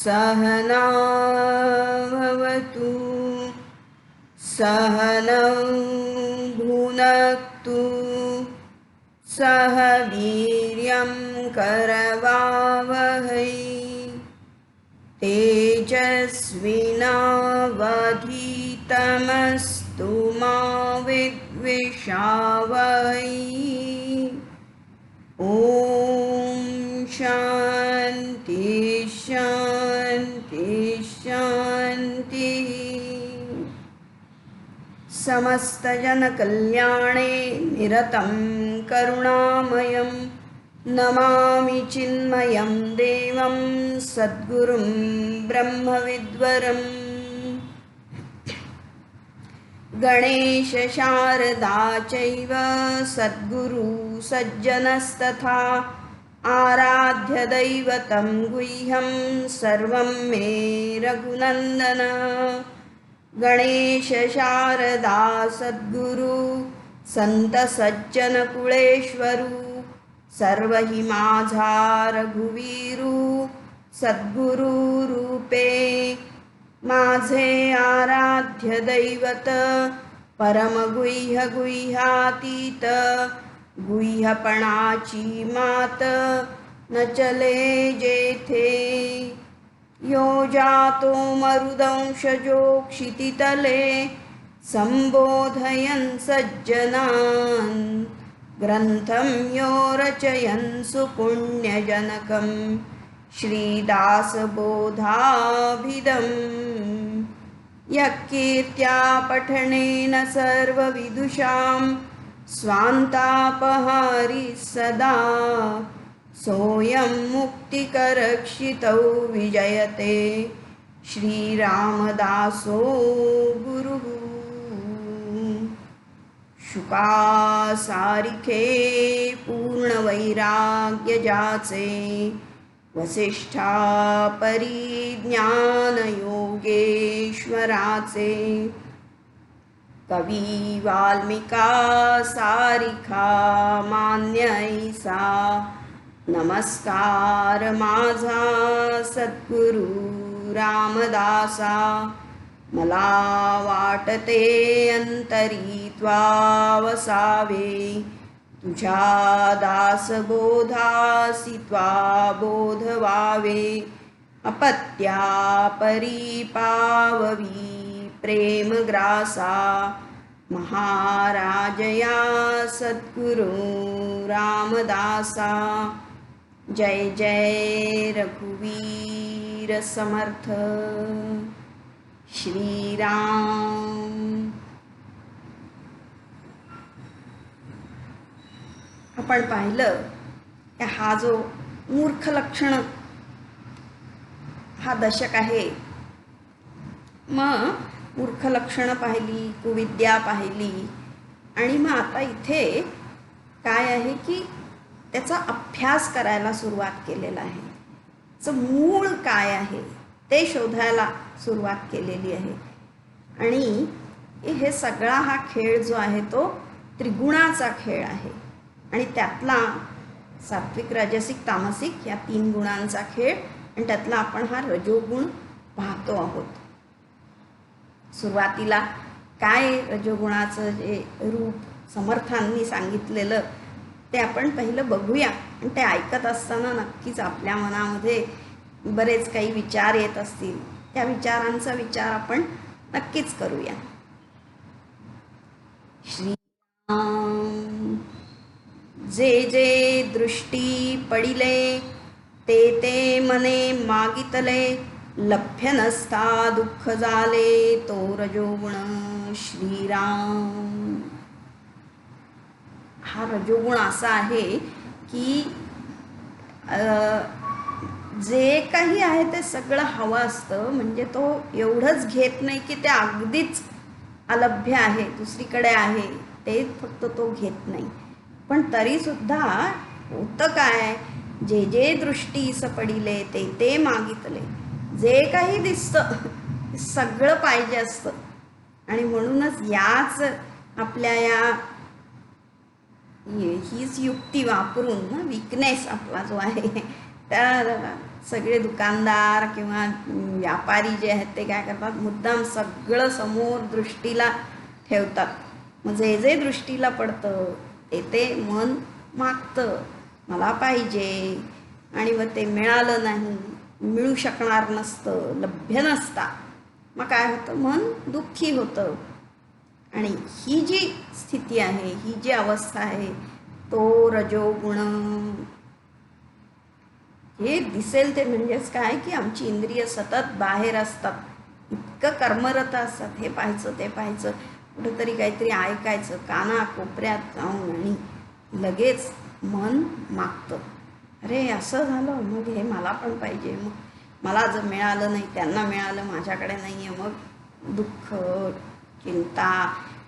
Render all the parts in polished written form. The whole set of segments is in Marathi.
सहना भवतु सहनौ भुनक्तु सह वीर्यं करवावहै तेजस्विनावधीतमस्तु मा विद्विषावहै। ॐ शान्ति शान्ति शान्तिः। समस्तजनकल्याणे निरतं करुणामयं नमामि चिन्मयं देवं सद्गुरुं ब्रह्मविद्वरम्। गणेश शारदा चैव सद्गुरु सज्जनस्तथा आराध्य दैवतं गुह्यं सर्वं मे रघुनन्दन। गणेश शारदा सद्गुरु संत सज्जन कुळेश्वरू सर्व हि माझा रघुवीरू सद्गुरु रूपे माझे आराध्य दैवत परमगुह्य गुह्यातीत गुह्यपणाची मात न चले जेथे। यो जातो मरुदंशजो क्षितितले संबोधयन् सज्जनान् ग्रंथं यो रचयन् सुपुण्यजनकं श्रीदासबोधाभिधम्। यः कीर्त्या पठनेन सर्वविदुषां स्वान्तापहारी सदा सोऽयं मुक्तिकरक्षितौ विजयते श्रीरामदासो गुरुः। शुकासारिखे पूर्णवैराग्य जाचे वसिष्ठा परिज्ञानयोगेश्वराचे कवी वाल्मिका सारिखा मान्य ऐसा नमस्कार माझा सद्गुरु रामदासा। मला वाटते अंतरी त्वावसावे तुझ्या दासबोधासी त्वा बोधवावे। अपत्या परिपाववी प्रेमग्रासा महाराजया सद्गुरु रामदासा। जय जय रघुवीर समर्थ श्रीराम। आपण पाहिलं की हा जो मूर्ख लक्षण हा दशक आहे, मग मूर्ख लक्षण पाहिली, कुविद्या पाहिली, आणि मग आता इथे काय आहे की त्याचा अभ्यास करायला सुरुवात केलेला आहे। त्याचं मूळ काय आहे ते शोधायला सुरुवात केलेली आहे। आणि हे सगळा हा खेळ जो आहे तो त्रिगुणाचा खेळ आहे, आणि त्यातला सात्विक राजसिक तामसिक या 3 गुणांचा खेळ, आणि त्यातला आपण हा रजोगुण पाहतो आहोत। सुरुवातीला काय रजोगुणाचं जे रूप समर्थांनी सांगितलेलं ते आपण पहिलं बघूया, आणि ते ऐकत असताना नक्कीच आपल्या मनामध्ये बरेच काही विचार येत असतील, त्या विचारांचा विचार आपण नक्कीच करूया। श्रीराम। जे जे दृष्टी पडिले ते ते मने मागितले लभ्य नसता दुःख झाले तो रजोगुण श्रीराम. हा रजोगुण असा आहे की जे काही आहे ते सगळं हवं असतं, म्हणजे तो एवढंच घेत नाही की ते अगदीच अलभ्य आहे, दुसरीकडे आहे, ते फक्त तो घेत नाही. पण तरीसुद्धा होतं काय, जे जे दृष्टीस पडिले ते ते मागितले. जे काही दिसतं सगळं पाहिजे असतं. आणि म्हणूनच याच आपल्या हीच युक्ती वापरून ना, विकनेस आपला जो आहे, तर सगळे दुकानदार किंवा व्यापारी जे आहेत ते काय करतात, मुद्दाम सगळं समोर दृष्टीला ठेवतात. मग जे जे दृष्टीला पडतं ते ते मन मागतं, मला पाहिजे. आणि मग ते मिळालं नाही, मिळू शकणार नसतं, लभ्य नसता, मग काय होतं, मन दुःखी होतं. आणि ही जी स्थिती आहे, ही जी अवस्था आहे, तो रजोगुण. हे दिसेल ते म्हणजेच काय की आमची इंद्रिय सतत बाहेर असतात, इतकं कर्मरत असतात, हे पाहायचं ते पाहायचं, कुठेतरी काहीतरी ऐकायचं, काना कोपऱ्यात जाऊन, आणि लगेच मन मागतं, अरे असं झालं, मग हे मला पण पाहिजे, मग मला जर मिळालं नाही, त्यांना मिळालं, माझ्याकडे नाही आहे, मग दुःख, चिंता.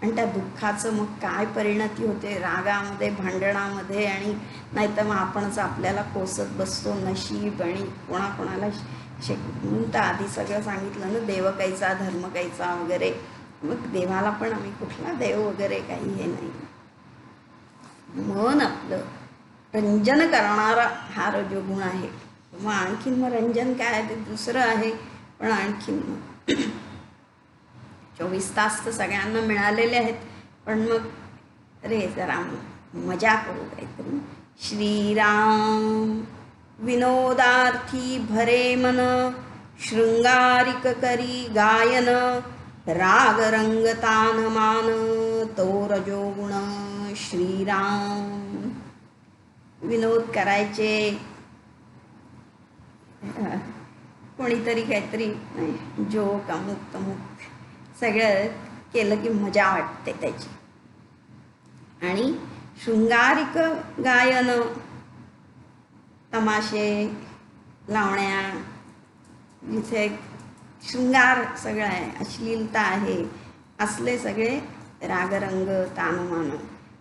आणि त्या दुःखाचं मग काय परिणती होते, रागामध्ये, भांडणामध्ये, आणि नाहीतर मग आपणच आपल्याला कोसत बसतो, नशीब आणि कोणाकोणाला म्हणून तर आधी सगळं सांगितलं ना, देव कैचा धर्म कैचा वगैरे. मग देवाला पण आम्ही कुठला देव वगैरे काही हे नाही. मन आपलं रंजन करणारा हा रजोगुण आहे. मग आणखीन मग रंजन काय आहे ते दुसरं आहे, पण आणखीन मग 24 तास तर सगळ्यांना मिळालेले आहेत, पण मग रे जरा मजा करू काहीतरी. श्रीराम विनोदार्थी भरे मन, शृंगारिक करी गायन, राग रंग तान मान तो रजोगुण श्रीराम. विनोद करायचे, कोणीतरी काहीतरी जोक अमुक तमुक सगळं केलं की मजा वाटते त्याची. आणि शृंगारिक गायन, तमाशे लावण्या, जिथे शृंगार सगळं आहे, अश्लीलता आहे, असले सगळे रागरंग तानमान,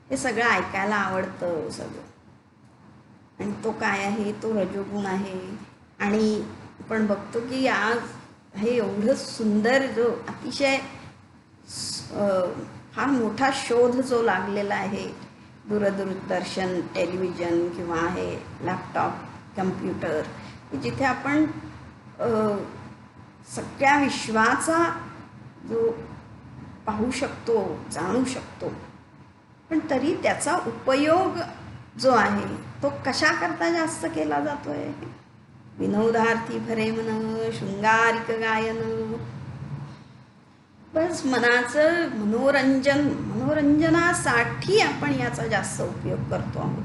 हे सगळं ऐकायला आवडतं सगळं. आणि तो काय आहे, तो रजोगुण आहे. आणि आपण बघतो की आज हे एवढं सुंदर, जो अतिशय फार मोठा शोध जो लागलेला आहे, दूरदर्शन, टेलिव्हिजन किंवा हे लॅपटॉप, कम्प्युटर, जिथे आपण सगळ्या विश्वाचा जो पाहू शकतो, जाणू शकतो. पण तरी त्याचा उपयोग जो आहे तो कशाकरता जास्त केला जातोय, विनोदार्थी भरे मन, शृंगारिक गायन, बस मनाचं मनोरंजनासाठी आपण याचा जास्त उपयोग करतो आहोत.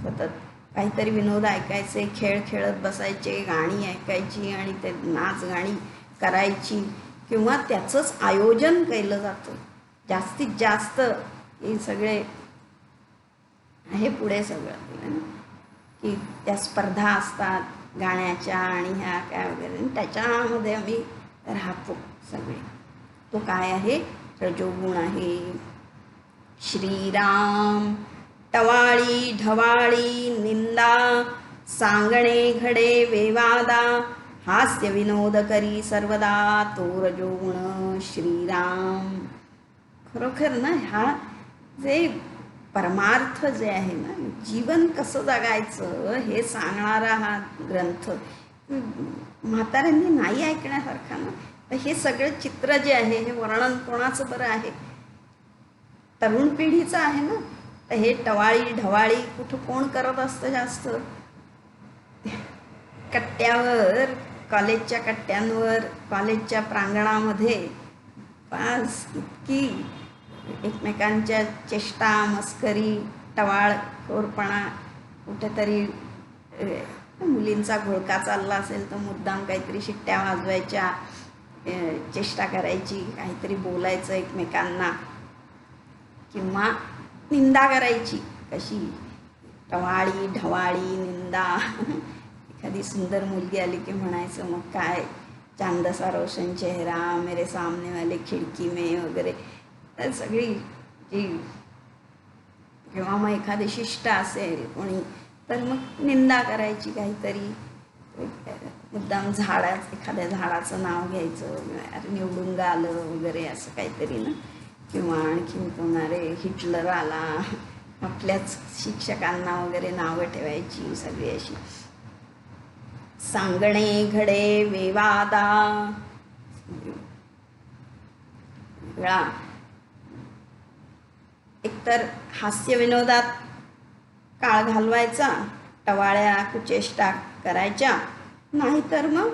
सतत काहीतरी विनोद ऐकायचे, खेळ खेळत बसायचे, गाणी ऐकायची आणि ते नाच गाणी करायची, किंवा त्याचंच आयोजन केलं जातं जास्तीत जास्त. हे सगळे आहे पुढे सगळं की त्या स्पर्धा असतात गाण्याच्या आणि ह्या काय वगैरे, त्याच्यामध्ये आम्ही राहतो सगळे. तो काय आहे, रजोगुण आहे. श्रीराम टवाळी ढवाळी निंदा, सांगणे घडे वेवादा, हास्य विनोद करी सर्वदा तो रजोगुण श्रीराम. खरोखर ना, हा जे परमार्थ जे आहे ना, जीवन कसं जगायचं हे सांगणारा हा ग्रंथ म्हाताऱ्यांनी नाही ऐकण्यासारखा ना. तर हे सगळं चित्र जे आहे, हे वर्णन कोणाचं बरं आहे, तरुण पिढीचं आहे ना. तर हे टवाळी ढवाळी कुठं कोण करत असतं जास्त, कट्ट्यावर, कॉलेजच्या कट्ट्यांवर, कॉलेजच्या प्रांगणामध्ये पास इतकी एकमेकांच्या चेष्टा मस्करी, टवाळ खोरपणा, कुठेतरी मुलींचा घोळका चालला असेल तर मुद्दाम काहीतरी शिट्ट्या वाजवायच्या, चेष्टा करायची, काहीतरी बोलायचं एकमेकांना, किंवा निंदा करायची. कशी टवाळी ढवाळी निंदा. एखादी सुंदर मुलगी आली की म्हणायचं मग काय, चांद सा रोशन चेहरा, मेरे सामने वाले खिडकी में वगैरे. तर सगळी जी, किंवा मग एखादी शिष्ट असेल कोणी तर मग निंदा करायची काहीतरी, मुद्दाम एखाद्या झाडाचं नाव घ्यायचं, अरे निवडून आलं वगैरे असं काहीतरी ना. किंवा आणखीन कोणारे हिटलर आला, आपल्याच शिक्षकांना वगैरे नावं ठेवायची सगळी अशी. सांगणे घडे विवादा, वेळा एकतर हास्यविनोदात काळ घालवायचा, टवाळ्या कुचेष्टा करायच्या, नाहीतर मग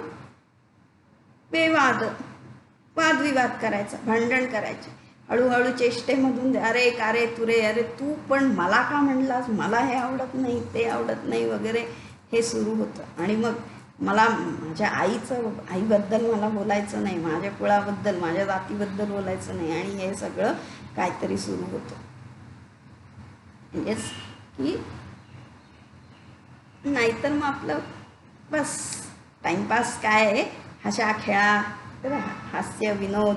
वादविवाद करायचा, भांडण करायचे. हळूहळू चेष्टेमधून अरे का रे तुरे, अरे तू पण मला का म्हणलास, मला हे आवडत नाही, ते आवडत नाही वगैरे हे सुरू होतं. आणि मग मला माझ्या आईबद्दल मला बोलायचं नाही, माझ्या कुळाबद्दल माझ्या जातीबद्दल बोलायचं नाही, आणि हे सगळं काहीतरी सुरू होतं. म्हणजेच की नाहीतर मग आपलं बस टाईमपास काय आहे, अशा खेळा, हास्य विनोद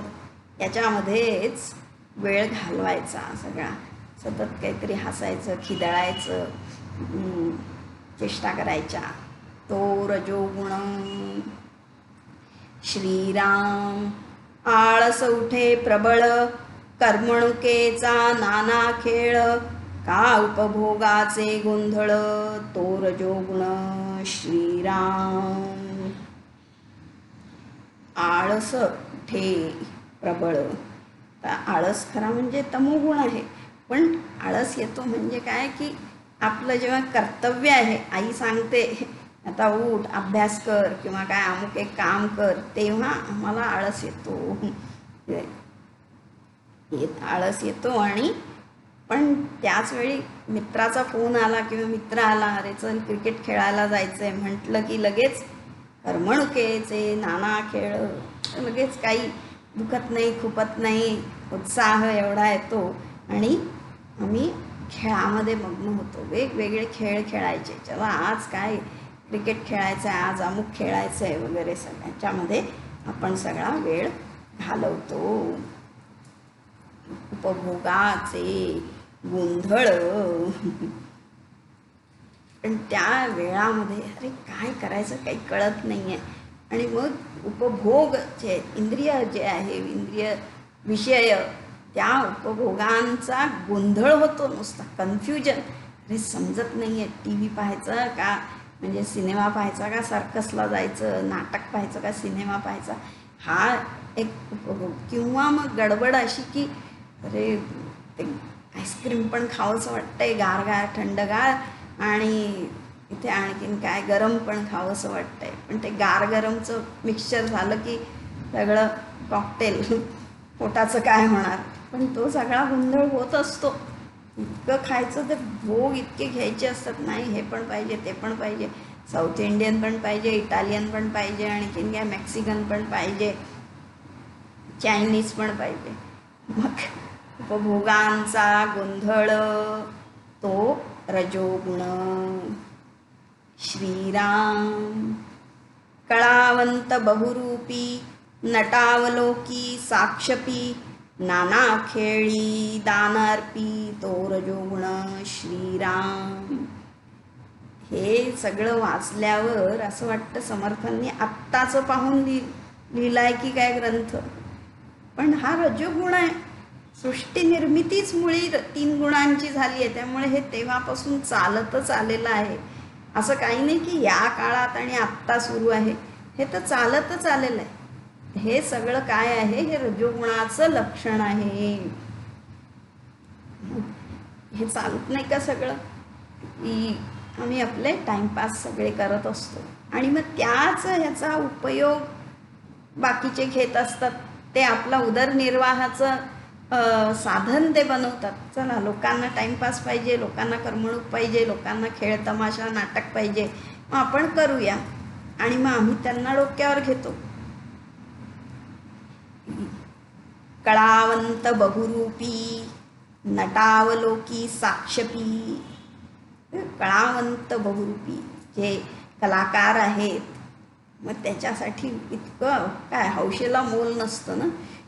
याच्यामध्येच वेळ घालवायचा सगळा. सतत काहीतरी हसायचं, खिदळायचं, चेष्टा करायच्या. तो रजोगुण. श्रीराम. आळस उठे प्रबळ, कर्मणुकेचा नाना खेळ, का उपभोगाचे गोंधळ, तो रजोगुण श्रीराम. आळस उठे प्रबळ. तर आळस खरा म्हणजे तमोगुण आहे, पण आळस येतो म्हणजे काय की आपलं जेव्हा कर्तव्य आहे, आई सांगते आता उठ अभ्यास कर किंवा काय अमुक एक काम कर, तेव्हा आम्हाला आळस येतो. आळस येतो. आणि पण त्याचवेळी मित्राचा फोन आला किंवा मित्र आला, अरे चल क्रिकेट खेळायला जायचं आहे म्हटलं की लगेच करमणुकीचे नाना खेळ, लगेच काही दुखत नाही, खुपत नाही, उत्साह एवढा येतो आणि आम्ही खेळामध्ये मग्न होतो. वेगवेगळे खेळ खेळायचे, चला आज काय क्रिकेट खेळायचं आहे, आज अमुक खेळायचं आहे वगैरे, सगळ्याच्यामध्ये आपण सगळा वेळ घालवतो. उपभोगाचे गोंधळ. पण त्या वेळामध्ये अरे काय करायचं काही कळत नाही आहे. आणि मग उपभोग जे इंद्रिय जे आहे, इंद्रिय विषय, त्या उपभोगांचा गोंधळ होतो, नुसता कन्फ्युजन. अरे समजत नाही आहे, टी व्ही पाहायचं का म्हणजे सिनेमा पाहायचा का सर्कसला जायचं, नाटक पाहायचं का सिनेमा पाहायचा, हा एक उपभोग. किंवा मग गडबड अशी की अरे ते आईस्क्रीम पण खावंसं वाटतंय, गारगार थंडगार, आणि इथे आणखीन काय गरम पण खावंसं वाटतंय, पण ते गार गरमचं मिक्सचर झालं की सगळं कॉकटेल, पोटाचं काय होणार. पण तो सगळा गोंधळ होत असतो. इतकं खायचं तर भोग इतके घ्यायचे असतात, नाही हे पण पाहिजे, ते पण पाहिजे, साऊथ इंडियन पण पाहिजे, इटालियन पण पाहिजे, आणखीन काय मेक्सिकन पण पाहिजे, चायनीज पण पाहिजे. मग उपभोगांचा गोंधळ, तो रजोगुण श्रीराम. कळावंत बहुरूपी, नटावलोकी साक्षपी, नाना खेळी दानार्पी, तो रजोगुण श्रीराम. हे सगळं वाचल्यावर असं वाटतं समर्थांनी आत्ताचं पाहून लिहिलाय की काय ग्रंथ. पण हा रजोगुण आहे. सृष्टी निर्मितीच मुळी 3 गुणांची झाली आहे, त्यामुळे हे तेव्हापासून चालतच आलेलं आहे. असं काही नाही की या काळात आणि आत्ता सुरू आहे, हे तर चालतच आलेलं आहे. हे सगळं काय आहे, हे रजोगुणाचं लक्षण आहे. हे चालत नाही का सगळं, की आम्ही आपले टाइमपास सगळे करत असतो आणि मग त्याच ह्याचा उपयोग बाकीचे घेत असतात. ते आपला उदरनिर्वाहाचं साधन ते बनवतात. चला लोकांना टाइमपास पाहिजे, लोकांना करमणूक पाहिजे, लोकांना खेळ तमाशा नाटक पाहिजे, मग आपण करूया. आणि मग आम्ही त्यांना डोक्यावर घेतो. कळावंत बहुरूपी नटावलोकी साक्षपी. कळावंत बहुरूपी जे कलाकार आहेत, मग त्याच्यासाठी इतकं काय हौशेला मोल नसतं ना.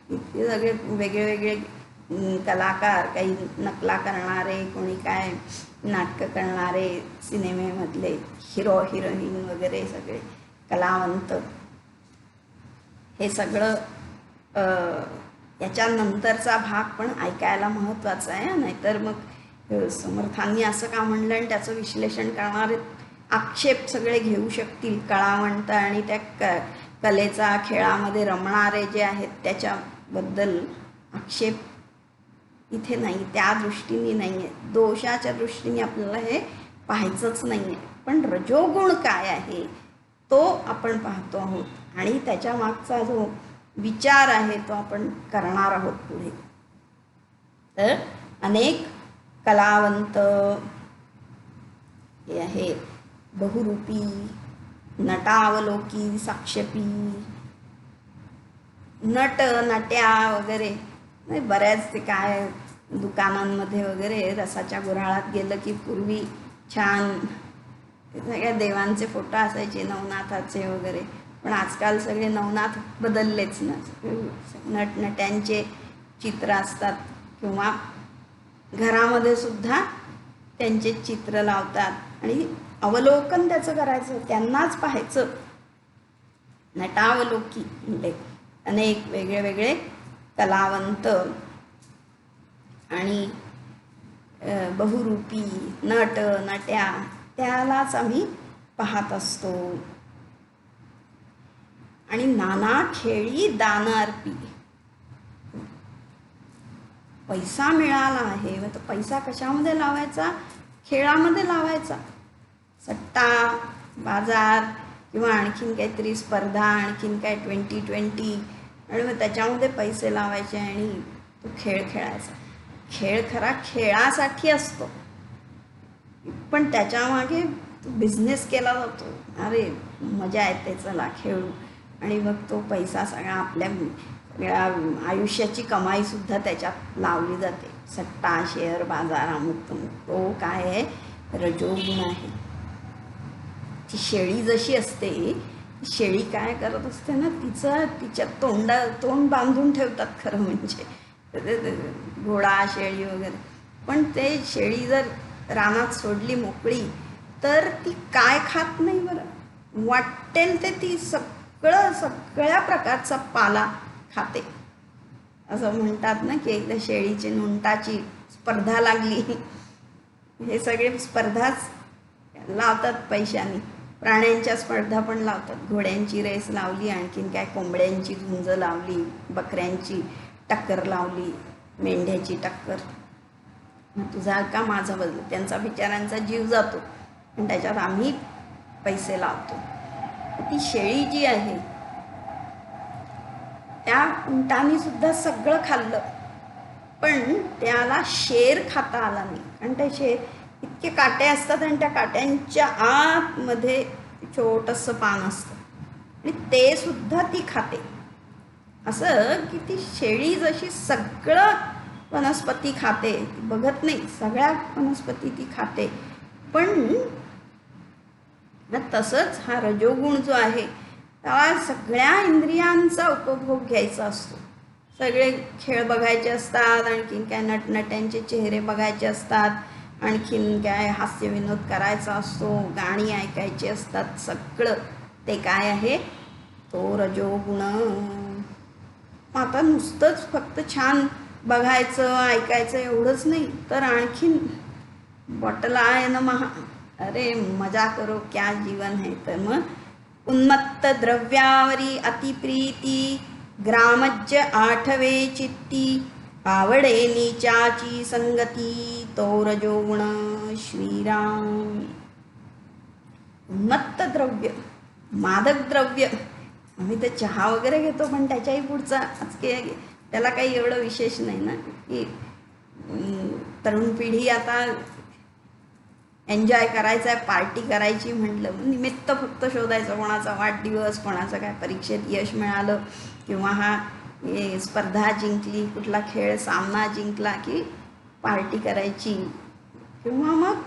इतके सगळे वेगळे वेगळे कलाकार, काही नकला करणारे, कोणी काय नाटकं करणारे, सिनेमेमधले हिरो हिरोईन वगैरे सगळे कलावंत. हे सगळं याच्यानंतरचा भाग पण ऐकायला महत्त्वाचा आहे. नाहीतर मग समर्थांनी असं का म्हणलं आणि त्याचं विश्लेषण करणारे आक्षेप सगळे घेऊ शकतील. कलावंत आणि त्या कलेचा खेळामध्ये रमणारे जे आहेत त्याच्याबद्दल आक्षेप इथे नाही, त्या दृष्टीने नाही आहे. दोषाच्या दृष्टीने आपल्याला हे पाहायचंच नाही आहे. पण रजोगुण काय आहे तो आपण पाहतो आहोत, आणि त्याच्या मागचा जो विचार आहे तो आपण करणार आहोत पुढे. तर अनेक कलावंत हे आहे, बहुरूपी नटावलोकी साक्षपी. नट नट्या वगैरे नाही, बऱ्याच ते काय दुकानांमध्ये वगैरे रसाच्या गुऱ्हाळात गेलं की पूर्वी छान सगळ्या देवांचे फोटो असायचे, नवनाथाचे वगैरे. पण आजकाल सगळे नवनाथ बदललेच ना. नटनट्यांचे चित्र असतात, किंवा घरामध्ये सुद्धा त्यांचे चित्र लावतात आणि अवलोकन त्याचं करायचं, त्यांनाच पाहायचं. नटावलोकी म्हणजे अनेक वेगळे वेगळे कलावंत आणि बहुरूपी नट नट्या त्यालाच आम्ही पाहत असतो. आणि नाना खेळी दान अर्पी. पैसा मिळाला आहे, मग तो पैसा कशामध्ये लावायचा? खेळामध्ये लावायचा. सट्टा बाजार किंवा आणखीन काहीतरी स्पर्धा, आणखीन काय 2020, आणि मग त्याच्यामध्ये पैसे लावायचे आणि तो खेळ खेळायचा. खेळ खरा खेळासाठी असतो, पण त्याच्यामागे बिझनेस केला जातो. अरे मजा येते, चला खेळू. आणि मग तो पैसा सगळा आपल्या सगळ्या आयुष्याची कमाईसुद्धा त्याच्यात लावली जाते. सट्टा, शेअर बाजार, अमुक तमुक. तो काय आहे? रजोगुण आहे. ती शेळी जशी असते, शेळी काय करत असते ना, तिच्या तोंड बांधून ठेवतात खरं म्हणजे घोडा शेळी वगैरे. पण ते शेळी जर रानात सोडली मोकळी तर ती काय खात नाही बरं, वाटेल ते ती सगळ्या प्रकारचा पाला खाते. असं म्हणतात ना की एकदा शेळीची नोंटाची स्पर्धा लागली. हे सगळे स्पर्धाच लावतात पैशाने. प्राण्यांच्या स्पर्धा पण लावतात. घोड्यांची रेस लावली, आणखीन काय कोंबड्यांची झुंज लावली, बकऱ्यांची टक्कर लावली, मेंढ्याची टक्कर. तुझा का माझा बदल, त्यांचा बिचारांचा जीव जातो आणि त्याच्यात आम्ही पैसे लावतो. ती शेळी जी आहे त्या उंटाने सुद्धा सगळं खाल्लं, पण त्याला शेर खाता आला नाही. कारण ते शेर इतके काटे असतात आणि त्या काट्यांच्या आतमध्ये छोटंसं पान असतं आणि ते सुद्धा ती खाते. असं की ती शेळी जशी सगळं वनस्पती खाते, बघत नाही, सगळ्या वनस्पती ती खाते. पण तसंच हा रजोगुण जो आहे त्याला सगळ्या इंद्रियांचा उपभोग घ्यायचा असतो. सगळे खेळ बघायचे असतात, आणखीन काय नटनट्यांचे चेहरे बघायचे असतात, आणखीन काय हास्यविनोद करायचा असतो, गाणी ऐकायची असतात. सगळं ते काय आहे? तो रजोगुण. आता नुसतंच फक्त छान बघायचं ऐकायचं एवढंच नाही, तर आणखीन बॉटल आहे ना महा, अरे मजा करो क्या जीवन है. तर मग उन्मत्त द्रव्यावरी अतिप्रीती, ग्रामज्य आठवे चित्ती, आवडे नीचाची संगती, तो रजोगुण श्रीराम. उन्मत्त द्रव्य, मादक द्रव्य. आम्ही तर चहा वगैरे घेतो, पण त्याच्याही पुढचा त्याला काही एवढं विशेष नाही ना. की तरुण पिढी आता एन्जॉय करायचं आहे, पार्टी करायची म्हटलं निमित्त फक्त शोधायचं, कोणाचा वाढदिवस, कोणाचं काय परीक्षेत यश मिळालं किंवा स्पर्धा जिंकली, कुठला खेळ सामना जिंकला की पार्टी करायची. किंवा मग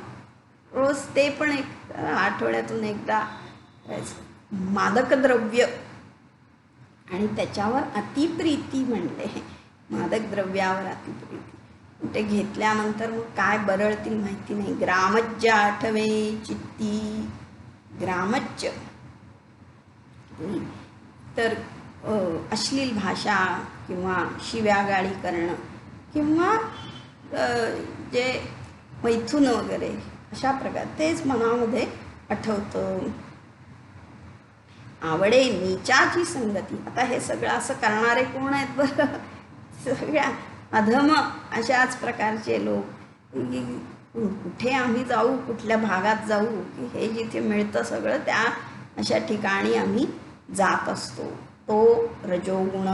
रोज ते पण एक आठवड्यातून एकदा करायचं. मादक द्रव्य आणि त्याच्यावर अतिप्रीती म्हणले, मादक द्रव्यावर अतिप्रीती. ते घेतल्यानंतर मग काय बरळतील माहिती नाही. ग्रामज्य आठवे चित्ती, ग्रामज्य तर अश्लील भाषा किंवा शिव्यागाळी करणं किंवा जे मैथुन वगैरे अशा प्रकार तेच मनामध्ये आठवतं. आवडे नीचाची संगती. आता हे सगळं असं करणारे कोण आहेत बरं? सगळ्या अधम अशाच प्रकारचे लोक. कुठे आम्ही जाऊ, कुठल्या भागात जाऊ की हे जिथे मिळतं सगळं त्या अशा ठिकाणी आम्ही जात असतो. तो रजोगुण.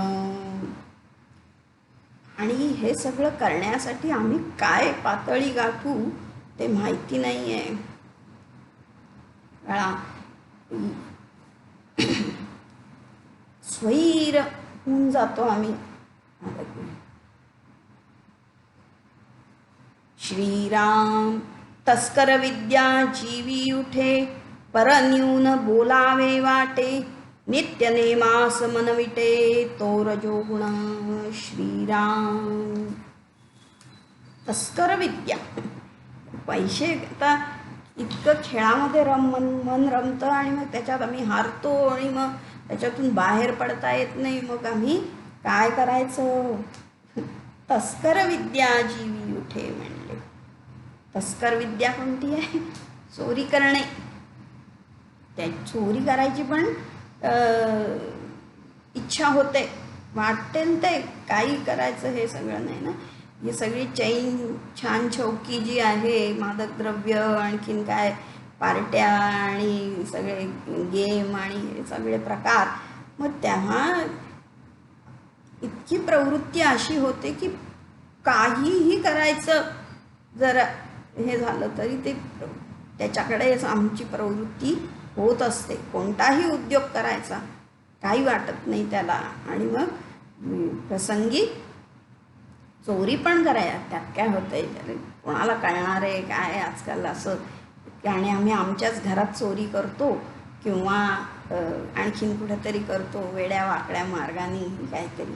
आणि हे सगळं करण्यासाठी आम्ही काय पातळी गाठू ते माहिती नाही आहे. स्वैर होऊन जातो आम्ही. श्रीराम तस्कर विद्या जीवी उठे, परन्यून बोलावे वाटे, नित्य नेमास मनविटे, तो रजोगुण. श्रीराम तस्कर विद्या. पैसे आता इतकं खेळामध्ये मन रमतं आणि मग त्याच्यात आम्ही हारतो आणि मग त्याच्यातून बाहेर पडता येत नाही. मग आम्ही काय करायचं? तस्कर विद्या जीवी उठे म्हणले. तस्कर विद्या कोणती आहे? चोरी करणे. त्या चोरी करायची पण इच्छा होते, वाटेल ते काही करायचं हे सगळं नाही ना. ही सगळी चैन छान छौकी जी आहे, मादक द्रव्य, आणखीन काय पार्ट्या आणि सगळे गेम आणि हे सगळे प्रकार, मग तेव्हा इतकी प्रवृत्ती अशी होते की काहीही करायचं जर हे झालं तरी ते त्याच्याकडेच आमची प्रवृत्ती होत असते. कोणताही उद्योग करायचा काही वाटत नाही त्याला. आणि मग प्रसंगी चोरी पण करायला त्यात काय होतंय, कोणाला कळणार आहे काय आजकाल असं. आणि आम्ही आमच्याच घरात चोरी करतो किंवा आणखीन कुठेतरी करतो वेड्या वाकड्या मार्गाने काहीतरी.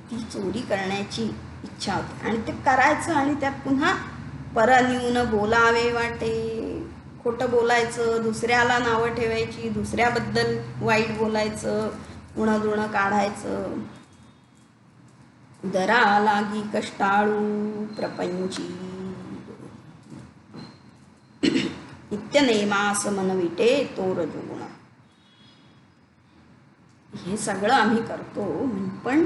ती चोरी करण्याची इच्छा होते आणि ते करायचं आणि त्यात पुन्हा परन्यून बोलावे वाटे. खोटं बोलायचं, दुसऱ्याला नावं ठेवायची, दुसऱ्याबद्दल वाईट बोलायचं, उणं काढायचं. दरा लागी कष्टाळू प्रपंची, नित्यनेमास मनविटे, तो रजोगुण. हे सगळं आम्ही करतो पण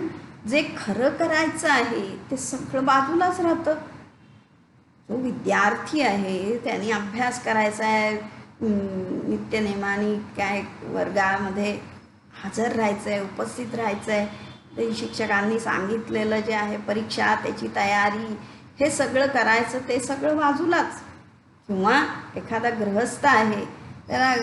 जे खरं करायचं आहे ते सगळं बाजूलाच राहतं. जो विद्यार्थी आहे त्याने अभ्यास करायचा आहे, नित्यनेमाने काय वर्गामध्ये हजर राहायचं आहे, उपस्थित राहायचं आहे, ते शिक्षकांनी सांगितलेलं जे आहे परीक्षा त्याची तयारी हे सगळं करायचं, ते सगळं बाजूलाच. किंवा एखादा गृहस्थ आहे, त्याला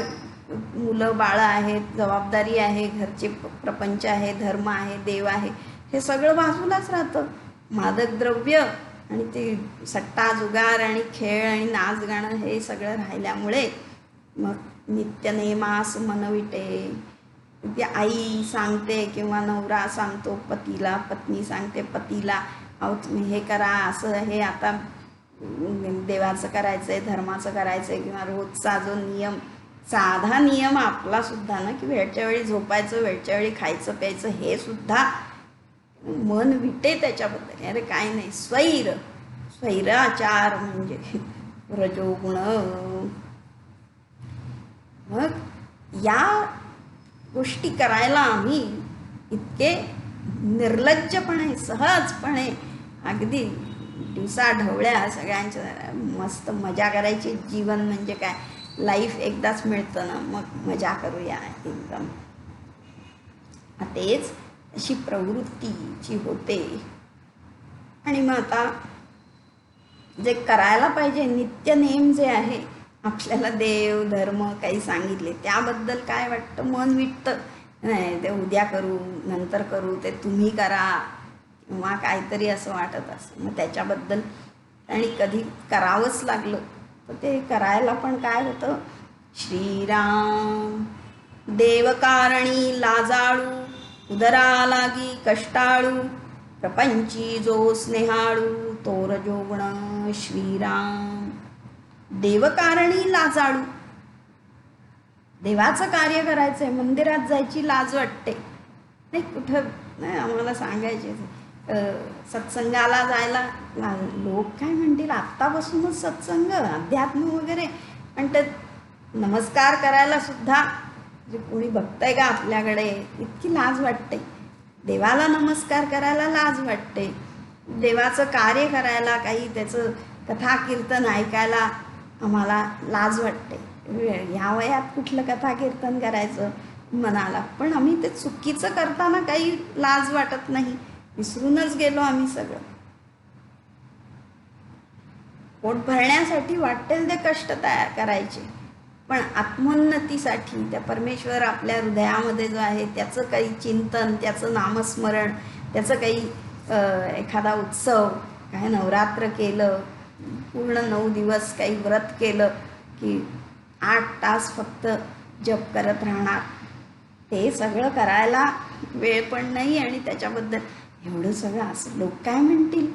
मुलं बाळं आहेत, जबाबदारी आहे, घरचे प्रपंच आहे, धर्म आहे, देव आहे, हे सगळं बाजूलाच राहतं. मादक द्रव्य आणि ते सट्टा जुगार आणि खेळ आणि नाच गाणं हे सगळं राहिल्यामुळे मग नित्यनेमास मनविटे. ती आई सांगते किंवा नवरा सांगतो पतीला, पत्नी सांगते पतीला, अहो तुम्ही हे करा, असं हे आता देवाचं करायचं आहे, धर्माचं करायचं आहे, किंवा रोजचा जो नियम, साधा नियम आपला सुद्धा ना, की वेळच्या वेळी झोपायचं, वेळच्या वेळी खायचं प्यायचं, हे सुद्धा मन विटे त्याच्याबद्दल. अरे काय नाही, स्वैराचार म्हणजे रजोगुण. मग या गोष्टी करायला आम्ही इतके निर्लज्जपणे, सहजपणे, अगदी दिवसा ढवळ्या सगळ्यांच्या मस्त मजा करायची. जीवन म्हणजे काय, लाईफ एकदाच मिळतं ना, मग मजा करूया एकदम. तेच अशी प्रवृत्तीची होते. आणि मग आता जे करायला पाहिजे नित्यनेम जे आहे आपल्याला देव धर्म काही सांगितले त्याबद्दल काय वाटतं, मन विटतं. नाही ते उद्या करू, नंतर करू, ते तुम्ही करा किंवा काहीतरी असं वाटत असं. मग त्याच्याबद्दल आणि कधी करावंच लागलं तर ते करायला पण काय होतं, श्रीराम देवकारणी लाजाळू, उदरा लागी कष्टाळू, प्रपंची जो स्नेहाळू, तोर जोगुण श्रीराम. देवकारणी लाजाळू, देवाचं कार्य करायचंय, मंदिरात जायची लाज वाटते नाही, कुठं नाही आम्हाला सांगायचे सत्संगाला जायला लोक काय म्हणतील, आत्तापासूनच सत्संग अध्यात्म वगैरे म्हणतात. नमस्कार करायला सुद्धा जे कोणी बघतंय का आपल्याकडे, इतकी लाज वाटते. देवाला नमस्कार करायला लाज वाटते, देवाचं कार्य करायला, काही त्याचं कथा कीर्तन ऐकायला आम्हाला लाज वाटते. ह्या वयात कुठलं कथा कीर्तन करायचं मनाला, पण आम्ही ते चुकीचं करताना काही लाज वाटत नाही, विसरूनच गेलो आम्ही सगळं. पोट भरण्यासाठी वाटेल ते कष्ट तयार करायचे, पण आत्मोन्नतीसाठी त्या परमेश्वर आपल्या हृदयामध्ये जो आहे त्याचं काही चिंतन, त्याचं नामस्मरण, त्याचं काही एखादा उत्सव, काय नवरात्र केलं, पूर्ण 9 दिवस काही व्रत केलं की 8 तास फक्त जप करत राहणार, ते सगळं करायला वेळ पण नाही. आणि त्याच्याबद्दल एवढं सगळं असं लोक काय म्हणतील,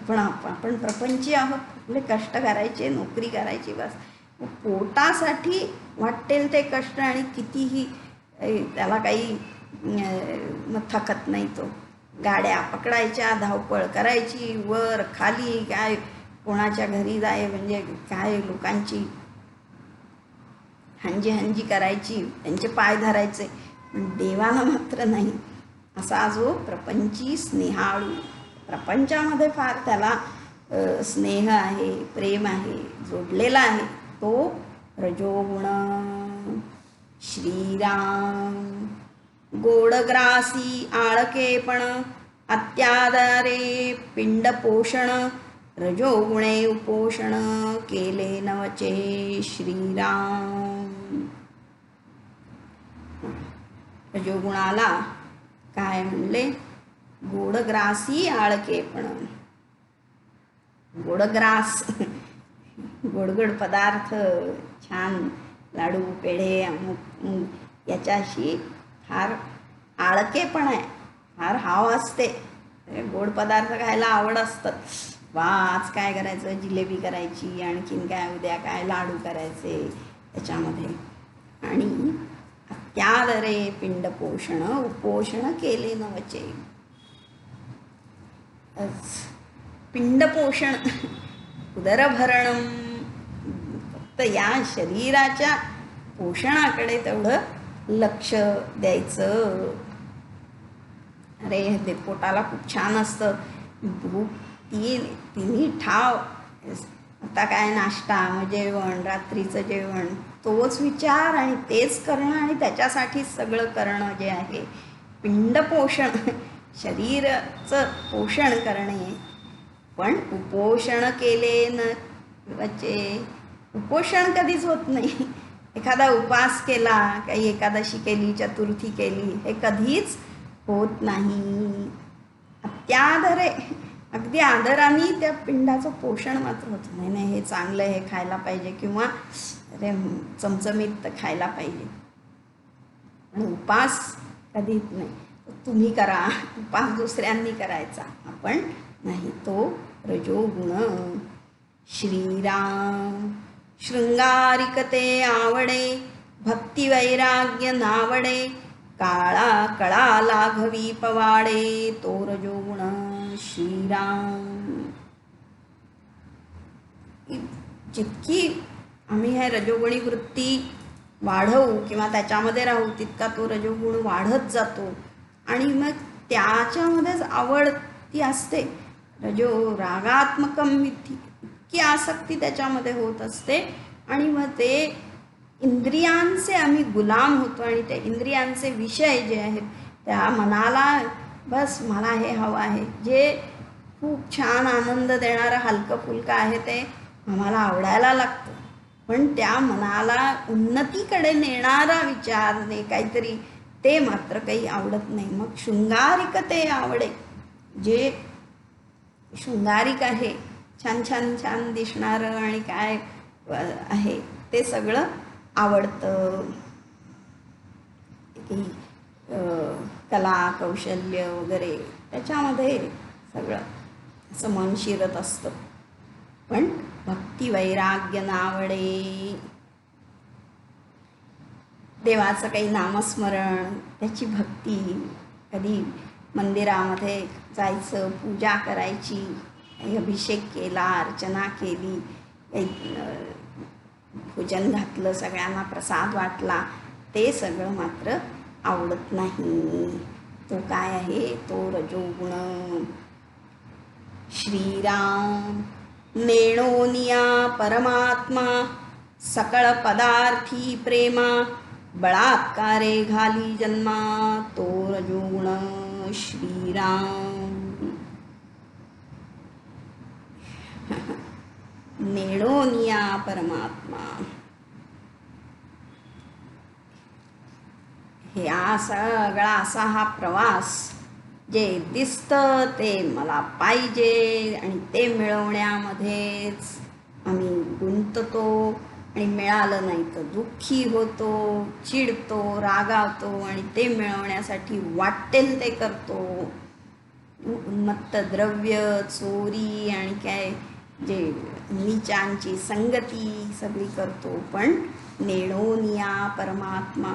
आपण प्रपंची आहोत, आपले कष्ट करायचे, नोकरी करायची, बस. पोटासाठी वाटेल ते कष्ट आणि कितीही त्याला काही मग थकत नाही तो. गाड्या पकडायच्या, धावपळ करायची, वर खाली, काय कोणाच्या घरी जाय म्हणजे काय लोकांची हंजी करायची, त्यांचे पाय धरायचे, पण देवाला मात्र नाही. असा जो प्रपंची स्नेहाळू, प्रपंचामध्ये फार त्याला स्नेह आहे, प्रेम आहे, जोडलेला आहे, तो रजोगुण श्रीराम. गोडग्रासी आळकेपण, अत्यादरे पिंड पोषण, रजोगुणे उपोषण केले नवचे श्रीराम. रजोगुणाला काय म्हणले, गोडग्रासी आळकेपण. गोडग्रास गोडगोड पदार्थ, छान लाडू पेढे अमुक याच्याशी फार आळकेपण आहे, फार हाव असते. गोड पदार्थ खायला आवड असतात. वा आज काय करायचं, जिलेबी करायची, आणखीन काय उद्या काय लाडू करायचे त्याच्यामध्ये. आणि त्यादरे पिंड पोषण उपोषण केले नवचे. पिंडपोषण उदरभरणं, फक्त या शरीराच्या पोषणाकडे तेवढं लक्ष द्यायचं. अरे ते पोटाला खूप छान असतं, भूक तिन्ही ठाव, आता काय नाश्ता, मग जेवण, रात्रीचं जेवण, तोच विचार आणि तेच करणं आणि त्याच्यासाठीच सगळं करणं जे आहे पिंडपोषण, शरीराचं पोषण करणे. पण उपोषण केले न वचे, उपोषण कधीच होत नाही. एखादा उपास केला, काही एकादशी केली, चतुर्थी केली, हे कधीच होत नाही. अत्यादरे, अगदी आदराने त्या पिंडाचं पोषण मात्र होत नाही. नाही हे चांगलं, हे खायला पाहिजे, किंवा अरे चमचमीत खायला पाहिजे, पण उपास कधीच नाही. तुम्ही करा उपास, दुसऱ्यांनी करायचा, आपण नाही. तो रजोगुण श्रीराम. शृंगारिकते आवडे, भक्ती वैराग्य नावडे, काळा कळा लाघवी पवाडे, तो रजोगुण श्रीराम. जितकी आम्ही हे रजोगुणी वृत्ती वाढवू किंवा त्याच्यामध्ये राहू, तितका तो रजोगुण वाढत जातो. आणि मग त्याच्यामध्येच आवड ती असते. रजो रागात्मकम विधी, इतकी आसक्ती त्याच्यामध्ये होत असते. आणि मग ते इंद्रियांचे आम्ही गुलाम होतो, आणि त्या इंद्रियांचे विषय जे आहेत, त्या मनाला बस मला हे हवं आहे, जे खूप छान आनंद देणारं हलकं फुलकं आहे, ते आम्हाला आवडायला लागतं. पण त्या मनाला उन्नतीकडे नेणारा विचारणे काहीतरी ते मात्र काही आवडत नाही. मग शृंगारिकते आवडे. जे शृंगारिक आहे, छान छान छान दिसणारं आणि काय आहे ते सगळं आवडतं. की कला कौशल्य वगैरे त्याच्यामध्ये सगळं असं मन शिरत असतं. पण भक्ती वैराग्य नावडे. देवाचं काही नामस्मरण, त्याची भक्ती, कधी मंदिरामध्ये जायचं, पूजा करायची, काही अभिषेक केला, अर्चना केली, काही भोजन घातलं, सगळ्यांना प्रसाद वाटला, ते सगळं मात्र आवडत नाही. तो काय आहे? तो रजोगुण. श्रीराम नेणोनिया परमात्मा सकळ पदार्थी प्रेमा बळात्कारे घाली जन्मा तो रजोगुण. श्रीराम नेणोनिया परमात्मा. हे सगळा असा हा प्रवास, जे दिसतं ते मला पाहिजे आणि ते मिळवण्यामध्येच आम्ही गुंततो आणि मिळालं नाही तर दुःखी होतो, चिडतो, रागावतो आणि ते मिळवण्यासाठी वाटेल ते करतो. उन्मत्त द्रव्य, चोरी आणि काय जे नीचांची संगती सगळी करतो. पण नेणोनिया परमात्मा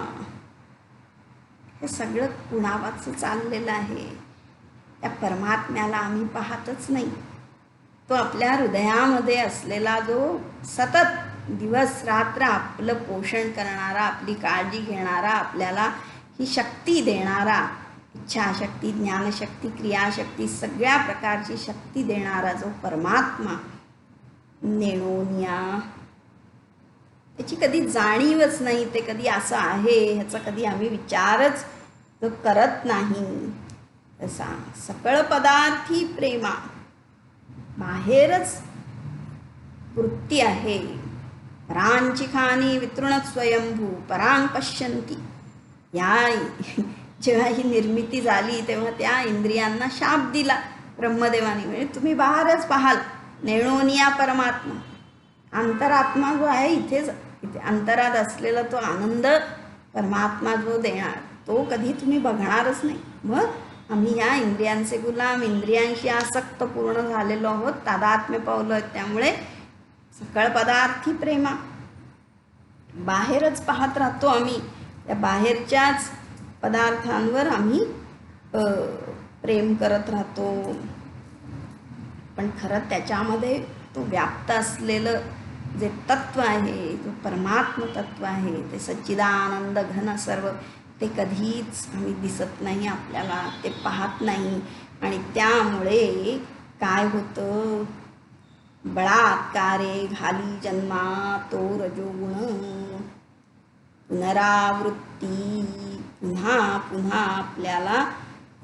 हे सगळं कुणावाचं चाललेलं आहे. त्या परमात्म्याला आम्ही पाहतच नाही. तो आपल्या हृदयामध्ये असलेला, जो सतत दिवस रात्र आपलं पोषण करणारा, आपली काळजी घेणारा, आपल्याला ही शक्ती देणारा, इच्छाशक्ती, ज्ञानशक्ती, क्रियाशक्ती, सगळ्या प्रकारची शक्ती देणारा जो परमात्मा नेणोनिया, त्याची कधी जाणीवच नाही. ते कधी असं आहे ह्याचा कधी आम्ही विचारच जो करत नाही. तसा सकळ पदार्थी प्रेमा, बाहेरच वृत्ती आहे. परांची खानी वितृणत स्वयंभू परांग पश्यंती. या जेव्हा ही निर्मिती झाली तेव्हा त्या इंद्रियांना शाप दिला ब्रह्मदेवाने, म्हणजे तुम्ही बाहेरच पाहाल नेणोनिया परमात्मा. अंतरात्मा जो आहे इथेच, इथे अंतरात असलेला तो आनंद परमात्मा जो देणार, तो कधी तुम्ही बघणारच नाही. मग आम्ही ह्या इंद्रियांचे गुलाम, इंद्रियांशी आसक्त पूर्ण झालेलो आहोत, तादात्म्य पावलं. त्यामुळे सकळ पदार्थी प्रेमा, बाहेरच पाहत राहतो आम्ही, त्या बाहेरच्याच पदार्थांवर आम्ही प्रेम करत राहतो. पण खरं त्याच्यामध्ये तो व्याप्त असलेलं जे तत्व आहे, जो परमात्म तत्व आहे, ते सच्चिदानंद घन सर्व, ते कधीच आम्ही दिसत नाही आपल्याला, ते पाहत नाही. आणि त्यामुळे काय होतं? बळात्कारे घाली जन्मा तो रजोगुण. पुनरावृत्ती, पुन्हा पुन्हा आपल्याला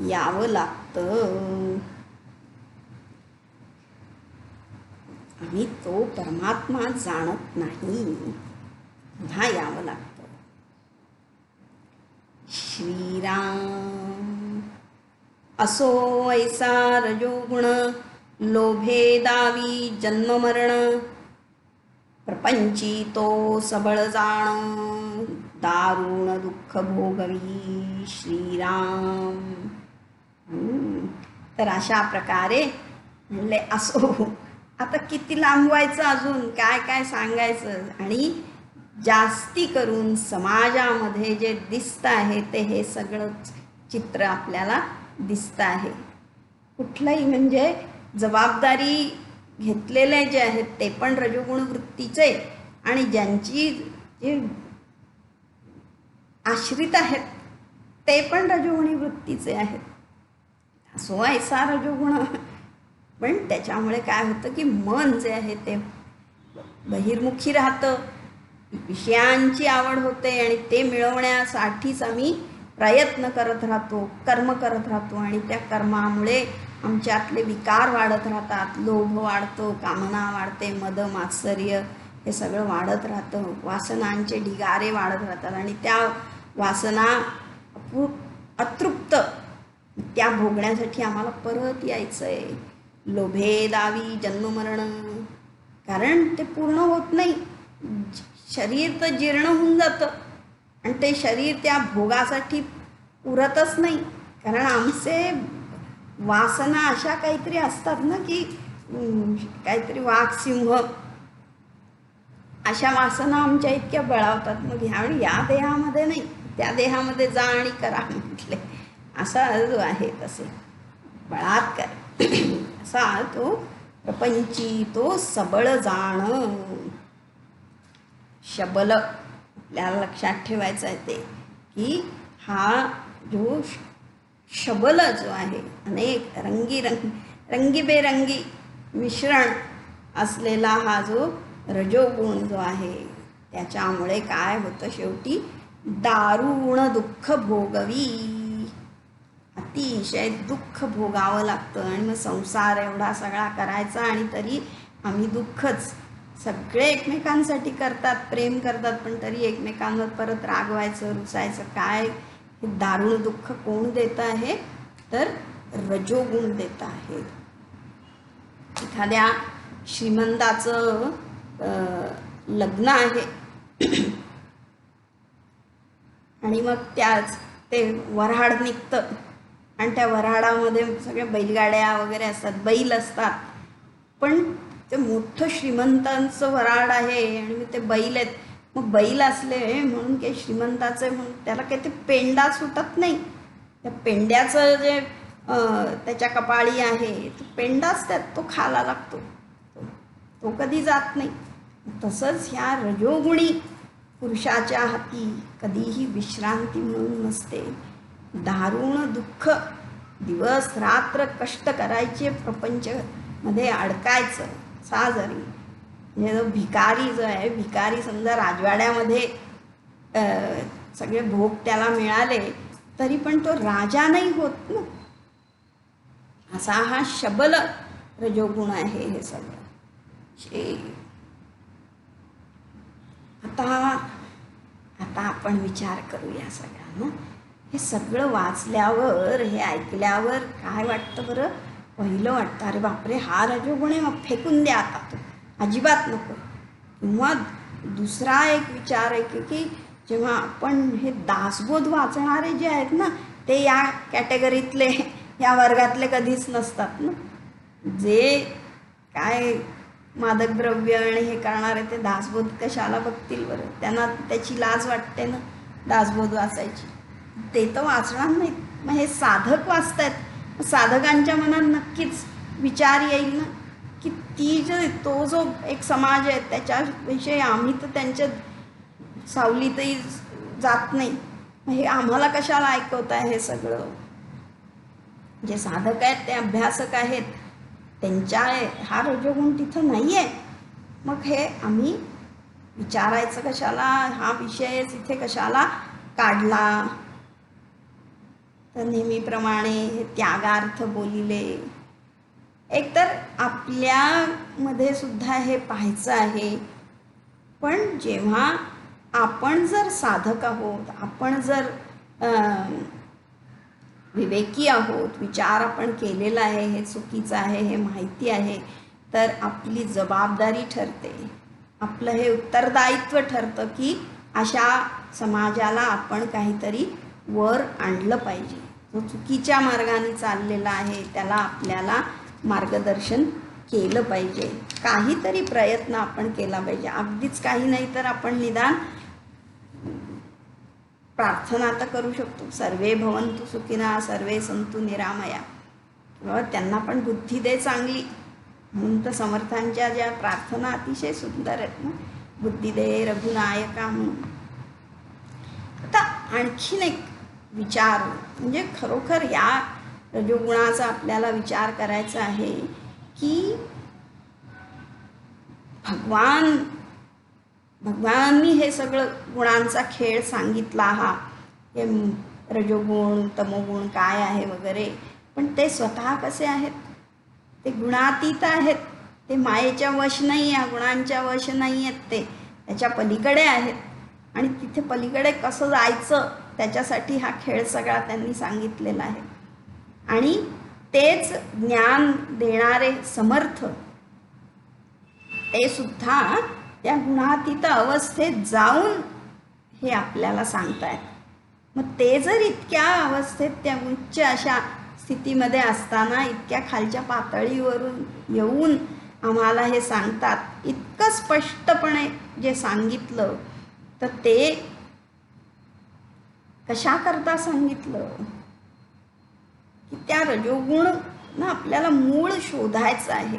यावं लागतं. आम्ही तो परमात्मा जाणत नाही, पुन्हा यावं लागतं. श्रीराम असो ऐसा रजोगुण लोभे दावी जन्ममरण. प्रपंची तो सबळ जाण दारुण दुःख भोगवी. श्रीराम. तर अशा प्रकारे म्हणले असो. आता किती लांबवायचं, अजून काय काय सांगायचं. आणि जास्ती करून समाजामध्ये जे दिसतं आहे ते हे सगळं चित्र आपल्याला दिसतं आहे. कुठलंही म्हणजे जबाबदारी घेतलेले जे आहेत ते पण रजोगुण वृत्तीचे, आणि ज्यांची जे आश्रित आहेत ते पण रजोगुणी वृत्तीचे आहेत. असो ऐसा रजोगुण. पण त्याच्यामुळे काय होतं की मन जे आहे ते बहिर्मुखी राहतं, विषयांची आवड होते आणि ते मिळवण्यासाठीच आम्ही प्रयत्न करत राहतो, कर्म करत राहतो. आणि त्या कर्मामुळे आमच्यातले विकार वाढत राहतात. लोभ वाढतो, कामना वाढते, मद मात्सर्य हे सगळं वाढत राहतं, वासनांचे ढिगारे वाढत राहतात आणि त्या वासना अतृप्त त्या भोगण्यासाठी आम्हाला परत यायचं आहे. लोभे दावी जन्ममरण, कारण ते पूर्ण होत नाही. शरीर तर जीर्ण होऊन जातं आणि ते शरीर त्या भोगासाठी पुरतच नाही, कारण आमचे वासना अशा काहीतरी असतात ना की काहीतरी वाघ सिंह अशा वासना आमच्या इतक्या बळावतात. मग ह्यावेळी या देहामध्ये नाही, त्या देहामध्ये जा आणि करा म्हटले. असा जो आहे तसे बळात्कार असा तो प्रपंची तो सबळ जाण. शबल आपल्याला लक्षात ठेवायचं आहे ते की हा जो शबल जो आहे, अनेक रंगीबेरंगी मिश्रण असलेला हा जो रजोगुण जो आहे, त्याच्यामुळे काय होतं शेवटी, दारुण दुःख भोगवी, अतिशय दुःख भोगावं लागतं. आणि मग संसार एवढा सगळा करायचा आणि तरी आम्ही दुःखच. सगळे एकमेकांसाठी करतात, प्रेम करतात, पण तरी एकमेकांवर परत रागवायचं, रुसायचं. काय हे दारुण दुःख कोण देत आहे, तर रजोगुण देत आहे. एखाद्या श्रीमंताचं लग्न आहे आणि मग त्याच ते वऱ्हाड निघतं आणि त्या वऱ्हाडामध्ये सगळ्या बैलगाड्या वगैरे असतात, बैल असतात, पण ते मोठं श्रीमंतांचं वऱ्हाड आहे आणि ते बैल आहेत. मग बैल असले म्हणून काही श्रीमंताचं म्हणून त्याला काही ते पेंडा सुटत नाही. त्या पेंड्याचं जे त्याच्या कपाळी आहे तो पेंडाच त्यात तो खाला लागतो, तो कधी जात नाही. तसंच ह्या रजोगुणी पुरुषाच्या हाती कधीही विश्रांती म्हणून नसते. दारुण दुःख, दिवस रात्र कष्ट करायचे, प्रपंचमध्ये अडकायचं. सा जरी म्हणजे जो भिकारी जो आहे, भिकारी समजा राजवाड्यामध्ये सगळे भोग त्याला मिळाले तरी पण तो राजा नाही होत ना. असा हा शबल रजोगुण आहे हे सगळं. आता आपण विचार करूया सगळ्यांना. हे सगळं वाचल्यावर, हे ऐकल्यावर काय वाटतं बरं? पहिलं वाटतं अरे बापरे, हा रजोगुण आहे, मग फेकून द्या आता, तो अजिबात नको. किंवा दुसरा एक विचार आहे की जेव्हा आपण हे दासबोध वाचणारे जे आहेत ना, ते या कॅटेगरीतले, या वर्गातले कधीच नसतात ना. जे काय मादक द्रव्य आणि हे करणारे ते दासबोध कशाला बघतील बरं? त्यांना त्याची लाज वाटते ना दासबोध वाचायची, ते तर वाचणार नाहीत. मग हे साधक वाचतायत, साधकांच्या मनात नक्कीच विचार येईल ना की तो जो एक समाज आहे त्याच्याविषयी आम्ही तर त्यांच्या सावलीतही जात नाही, मग हे आम्हाला कशाला ऐकवत आहे हे सगळं. जे साधक आहेत, ते अभ्यासक आहेत, त्यांच्या हा रजोगुण तिथं नाही आहे. मग हे आम्ही विचारायचं कशाला, हा विषय इथे कशाला काढला. तर नेहमीप्रमाणे हे त्यागार्थ बोलिले. एकतर आपल्यामध्ये सुद्धा हे पाहायचं आहे, पण जेव्हा आपण जर साधक आहोत, आपण जर विवेकी आहोत, विचार आपण केलेला आहे, हे चुकीचं आहे हे माहिती आहे, तर आपली जबाबदारी ठरते, आपलं हे उत्तरदायित्व ठरतं की अशा समाजाला आपण काहीतरी वर आणलं पाहिजे. जो चुकीच्या मार्गाने चाललेला आहे त्याला आपल्याला मार्गदर्शन केलं पाहिजे. काहीतरी प्रयत्न आपण केला पाहिजे. अगदीच काही नाही तर आपण निदान प्रार्थना तर करू शकतो, सर्वे भवन्तु सुखिनः सर्वे सन्तु निरामया. किंवा त्यांना पण बुद्धी दे चांगली, म्हणून तर समर्थांच्या ज्या प्रार्थना अतिशय सुंदर आहेत ना, बुद्धी दे रघुनायका म्हणून. आता आणखीन एक विचार, म्हणजे खरोखर या रजोगुणाचा आपल्याला विचार करायचा आहे की भगवानांनी हे सगळं गुणांचा खेळ सांगितला, हा हे रजोगुण तमोगुण काय आहे वगैरे, पण ते स्वतः कसे आहेत? ते गुणातीत आहेत. ते मायेच्या वश नाही, या गुणांच्या वश नाही आहेत, ते त्याच्या पलीकडे आहेत. आणि तिथे पलीकडे कसं जायचं त्याच्यासाठी हा खेळ सगळा त्यांनी सांगितलेला आहे. आणि तेच ज्ञान देणारे समर्थ ते सुद्धा त्या गुणातीत अवस्थेत जाऊन हे आपल्याला सांगतायत. मग ते जर इतक्या अवस्थेत त्या उच्च अशा स्थितीमध्ये असताना इतक्या खालच्या पातळीवरून येऊन आम्हाला हे सांगतात, इतकं स्पष्टपणे जे सांगितलं, तर ते कशाकरता सांगितलं की त्या रजोगुण ना आपल्याला मूळ शोधायचं आहे.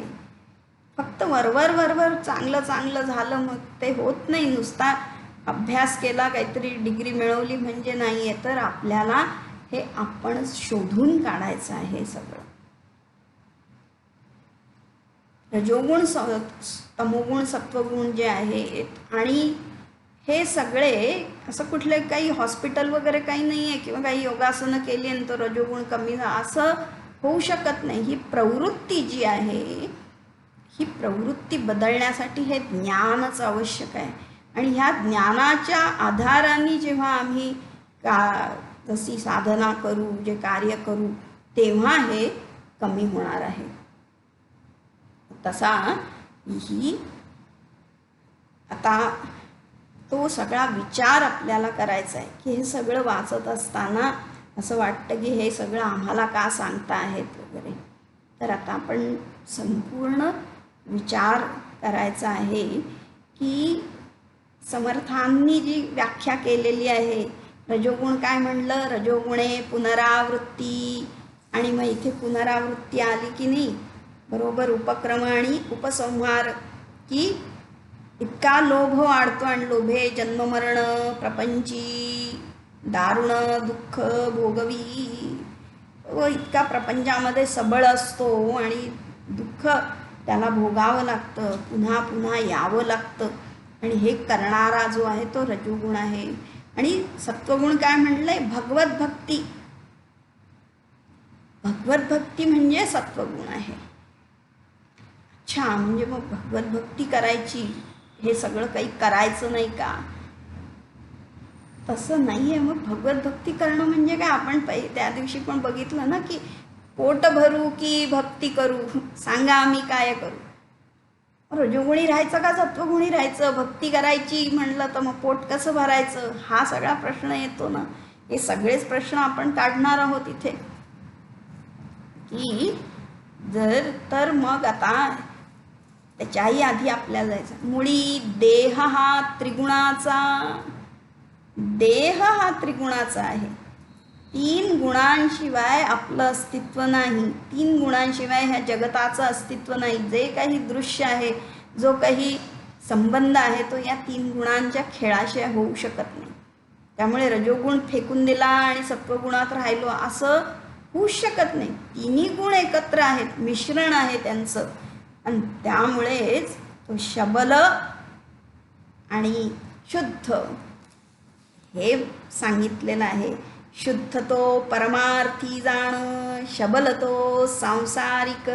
फक्त वरवर वरवर चांगलं चांगलं झालं मग ते होत नाही. नुसता अभ्यास केला, काहीतरी डिग्री मिळवली म्हणजे नाही आहे, तर आपल्याला हे आपण शोधून काढायचं आहे सगळं. रजोगुण, तमोगुण, सत्वगुण जे आहेत, आणि हे सगळे असं कुठले काही हॉस्पिटल वगैरे काही नाही आहे किंवा काही योगासनं केली आणि तो रजोगुण कमी झाला असं होऊ शकत नाही. ही प्रवृत्ती जी आहे, ही प्रवृत्ती बदलण्यासाठी हे ज्ञानच आवश्यक आहे. आणि ह्या ज्ञानाच्या आधाराने जेव्हा आम्ही जशी साधना करू, जे कार्य करू, तेव्हा हे कमी होणार आहे. तसा ही आता तो सगळा विचार आपल्याला करायचा आहे की हे सगळं वाचत असताना असं वाटतं की हे सगळं आम्हाला का सांगता आहेत वगैरे. तर आता आपण संपूर्ण विचार करायचा आहे की समर्थांनी जी व्याख्या केलेली आहे, रजोगुण काय म्हणलं, रजोगुणे पुनरावृत्ती. आणि मग इथे पुनरावृत्ती आली की नाही, बरोबर उपक्रम आणि उपसंहार, की इतका लोभ वाढतो आणि लोभे जन्ममरण प्रपंची दारुण दुःख भोगवी. व इतका प्रपंचामध्ये सबळ असतो आणि दुःख त्याला भोगावं लागतं, पुन्हा पुन्हा यावं लागतं. आणि हे करणारा जो आहे तो रजोगुण आहे. आणि सत्वगुण काय म्हणलंय, भगवत भक्ती. भगवत भक्ती म्हणजे सत्वगुण आहे. अच्छा, म्हणजे मग भगवत भक्ती करायची, हे सगळं काही करायचं नाही का? तसं नाही आहे. मग भगवत भक्ती करणं म्हणजे काय, आपण त्या दिवशी पण बघितलं ना की पोट भरू की भक्ती करू, सांगा आम्ही काय करू. रजोगुणी राहायचं का सत्वगुणी राहायचं? भक्ती करायची म्हणलं तर मग पोट कसं भरायचं, हा सगळा प्रश्न येतो ना. हे सगळेच प्रश्न आपण काढणार आहोत इथे. की जर तर मग आता त्याच्याही आधी आपल्याला जायचं, मुळी देह हा त्रिगुणाचा, देह हा त्रिगुणाचा आहे. 3 गुणांशिवाय आपलं अस्तित्व नाही. 3 गुणांशिवाय ह्या जगताचं अस्तित्व नाही. जे काही दृश्य आहे, जो काही संबंध आहे, तो या 3 गुणांच्या खेळाशिवाय होऊ शकत नाही. त्यामुळे रजोगुण फेकून दिला आणि सत्वगुणात राहिलो असं होऊच शकत नाही. 3ही गुण एकत्र आहेत, मिश्रण आहे त्यांचं. आणि त्यामुळेच तो शबल आणि शुद्ध हे सांगितलेलं आहे. शुद्ध तो परमार्थी जाण, शबल तो सांसारिक.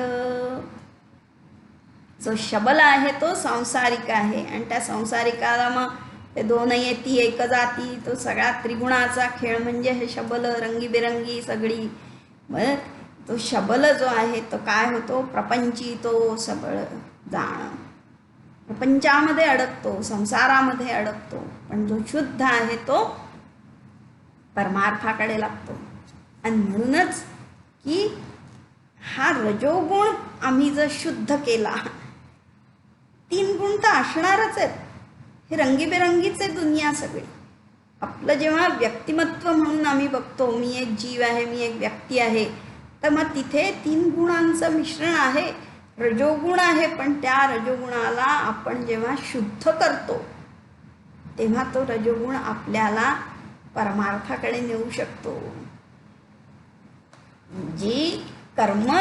जो शबल आहे तो सांसारिक आहे. आणि त्या संसारिकाला मग ते दोनही येती एक जाती, तो सगळा त्रिगुणाचा खेळ म्हणजे हे शबल, रंगीबेरंगी सगळी. मग तो शबल जो आहे तो काय होतो, प्रपंची तो सबळ जाण, प्रपंचामध्ये अडकतो, संसारामध्ये अडकतो. पण जो शुद्ध आहे तो परमार्थाकडे लागतो. आणि म्हणूनच की हा रजोगुण आम्ही जर शुद्ध केला, 3 गुण तर असणारच आहेत. हे रंगीबेरंगीच आहे दुनिया सगळी. आपलं जेव्हा व्यक्तिमत्व म्हणून आम्ही बघतो, मी एक जीव आहे, मी एक व्यक्ती आहे, तर मग तिथे 3 गुणांचं मिश्रण आहे, रजोगुण आहे. पण त्या रजोगुणाला आपण जेव्हा शुद्ध करतो, तेव्हा तो रजोगुण आपल्याला परमार्थाकडे नेऊ शकतो. जी कर्म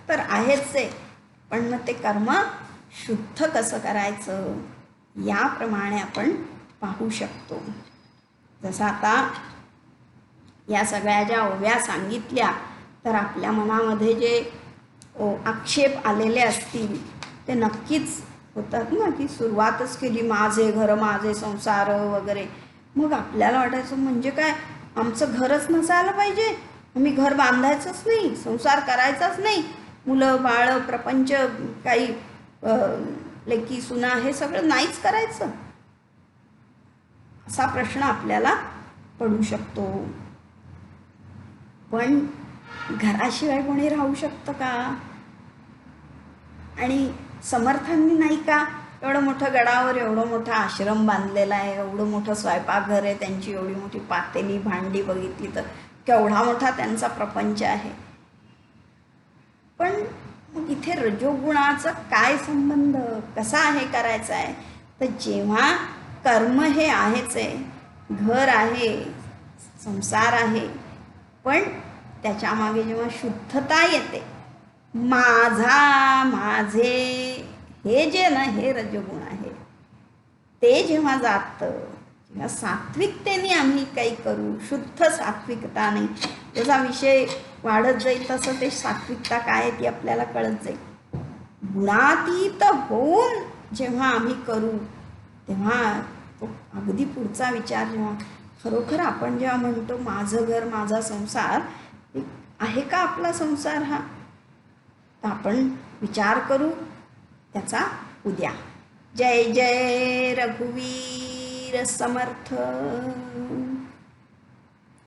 तर आहेच आहे, पण मग ते कर्म शुद्ध कसं करायचं याप्रमाणे आपण पाहू शकतो. जसं आता या सगळ्या ज्या ओव्या सांगितल्या, तर आपल्या मनामध्ये जे आक्षेप आलेले असतील ते नक्कीच होतात ना, की सुरुवातच केली माझे घर माझे संसार वगैरे, मग आपल्याला वाटायचं म्हणजे काय, आमचं घरच नसायला पाहिजे, आम्ही घर बांधायचंच नाही, संसार करायचाच नाही, मुलं बाळ प्रपंच काही लेकी सुना हे सगळं नाहीच करायचं, असा प्रश्न आपल्याला पडू शकतो. पण घराशिवाय कोणी राहू शकतं का? आणि समर्थांनी नाही का एवढं मोठं गडावर एवढं मोठा आश्रम बांधलेला आहे, एवढं मोठं स्वयंपाकघर आहे, त्यांची एवढी मोठी पातेली भांडी बघितली तर केवढा मोठा त्यांचा प्रपंच आहे. पण मग इथे रजोगुणाचा काय संबंध, कसा आहे करायचा आहे? तर जेव्हा कर्म हे आहेच आहे, घर आहे, संसार आहे, पण त्याच्यामागे जेव्हा शुद्धता येते, माझा माझे हे जे ना हे रजोगुण आहे, ते जेव्हा जातं, जेव्हा सात्विकतेने आम्ही काही करू, शुद्ध सात्विकता नाही, त्याचा विषय वाढत जाईल तसं ते सात्विकता काय आहे ती आपल्याला कळत जाईल. गुणातीत होऊन जेव्हा आम्ही करू तेव्हा तो अगदी पुढचा विचार, जेव्हा खरोखर आपण जेव्हा म्हणतो माझं घर माझा संसार, आहे का आपला संसार हा, तर आपण विचार करू त्याचा उद्या. जय जय रघुवीर समर्थ.